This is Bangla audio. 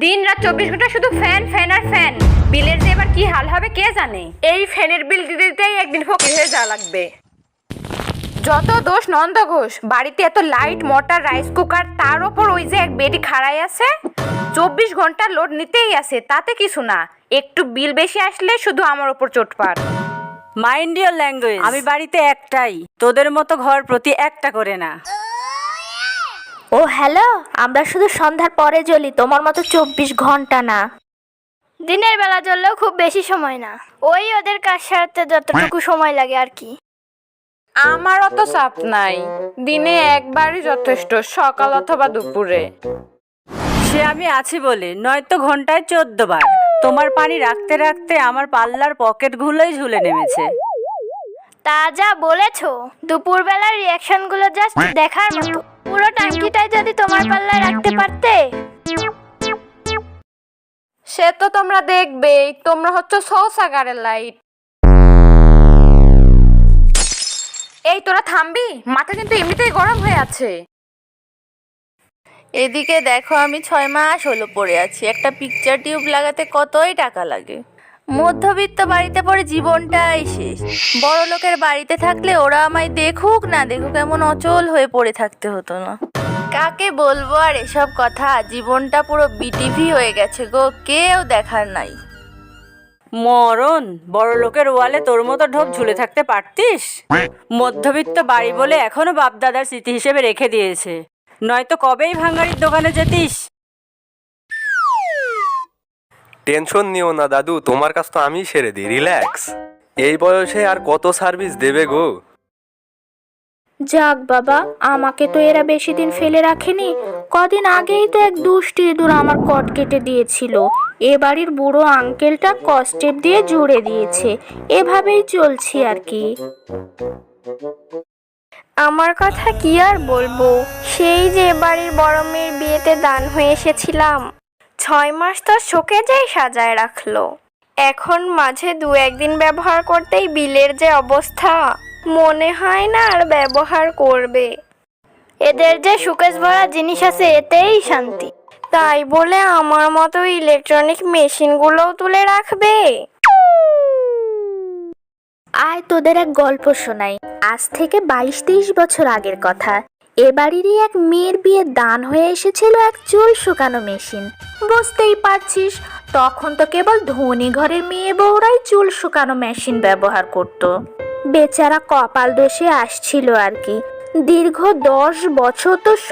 দিন রাত 24 ঘন্টা শুধু ফ্যান ফ্যান আর ফ্যান। বিলের যে এবার কি হাল হবে কে জানে। এই ফ্যানের বিল দিতে দিতেই একদিন ফকির হয়ে যাওয়া লাগবে। যত দোষ নন্দ ঘোষ, বাড়িতে এত লাইট মোটর রাইস কুকার, তার ওপর ওই যে এক বেটি খাড়াই আছে 24 ঘন্টা লোড নিতেই আছে, তাতে কিছু না। একটু বিল বেশি আসলে শুধু আমার ওপর চোটপাট। Mind your language. আমি বাড়িতে একটাই, তোদের মতো ঘর প্রতি একটা করে না। ও হ্যালো, আমরা শুধু সন্ধ্যার পরে জ্বলি, তোমার মতো 24 ঘন্টা না। দিনের বেলা জ্বললেও খুব বেশি সময় না, ওই ওদের কাজ সারতে যতটুকু সময় লাগে আর কি। আমার অত চাপ নাই, দিনে একবারই যথেষ্ট, সকাল অথবা দুপুরে। সে আমি আছি বলে, নয়তো ঘন্টায় 14 বার। তোমার পানি রাখতে রাখতে আমার পাল্লার পকেটগুলোই ঝুলে নেমেছে। তা যা বলেছো, দুপুরবেলার রিয়াকশনগুলো জাস্ট দেখার মতো। পুরো ট্যাঙ্কিটাই যদি তোমার পাল্লায় রাখতে পারতে। সে তো তোমরা দেখবেই, তোমরা হচ্ছে শৌচাগারের লাইট। এই তোরা থামবি, মাথা কিন্তু এমনিতেই গরম হয়ে আছে। এদিকে দেখো, আমি 6 মাস হলো পড়ে আছি। একটা পিকচার টিউব লাগাতে কতই টাকা লাগে। মধ্যবিত্ত বাড়িতে পড়ে জীবনটাই শেষ। বড় লোকের বাড়িতে থাকলে ওরা আমায় দেখুক না দেখুক এমন অচল হয়ে পড়ে থাকতে হতো না। কাকে বলবো আর এসব কথা, জীবনটা পুরো বিটিভি হয়ে গেছে গো, কেউ দেখার নাই। মরণ, বড় লোকের ওয়ালে তোর মতো ঢোক ঝুলে থাকতে পারতিস। মধ্যবিত্ত বাড়ি বলে এখনো বাপদাদার স্মৃতি হিসেবে রেখে দিয়েছে, নয়তো কবেই ভাঙ্গারির দোকানে যেতিস। টেনশন নিও না দাদু, তোমার কাছ তো আমি সেরে দিই, রিল্যাক্স। এই বয়সে আর কত সার্ভিস দেবে গো। যাক বাবা, আমাকে তো এরা বেশি দিন ফেলে রাখেনি। কদিন আগেই তো এক দুষ্টি ইঁদুর আমার কট কেটে দিয়েছিল। এ বাড়ির বুড়ো আঙ্কেলটা কস্টেপ দিয়ে জুড়ে দিয়েছে। এভাবেই চলছি আর কি। আমার কথা কি আর বলবো, সেই যে বাড়ির বড় মেয়ের বিয়েতে দান হয়ে এসেছিলাম, 6 মাস তো শোকে যেই সাজায় রাখলো। এখন মাঝে 2-1 দিন ব্যবহার করতেই বিলের যে অবস্থা, মনে হয় না আর ব্যবহার করবে। এদের যে সুকেশ ভরা জিনিস আছে, এতেই শান্তি। তাই বলে আমার মতো ইলেকট্রনিক মেশিনগুলোও তুলে রাখবে। আয় তোদের এক গল্প শোনাই। আজ থেকে 22-23 বছর আগের কথা। এ বাড়িরই এক মেয়ের বিয়ে দান হয়ে এসেছিল এক চুল শুকানো মেশিন। বুঝতেই পারছিস, তখন তো কেবল ধনী ঘরের মেয়ে বউরাই চুল শুকানো মেশিন ব্যবহার করত। বেচারা কপাল দোষে আসছিল আর কি। দীর্ঘ 10 বছর তো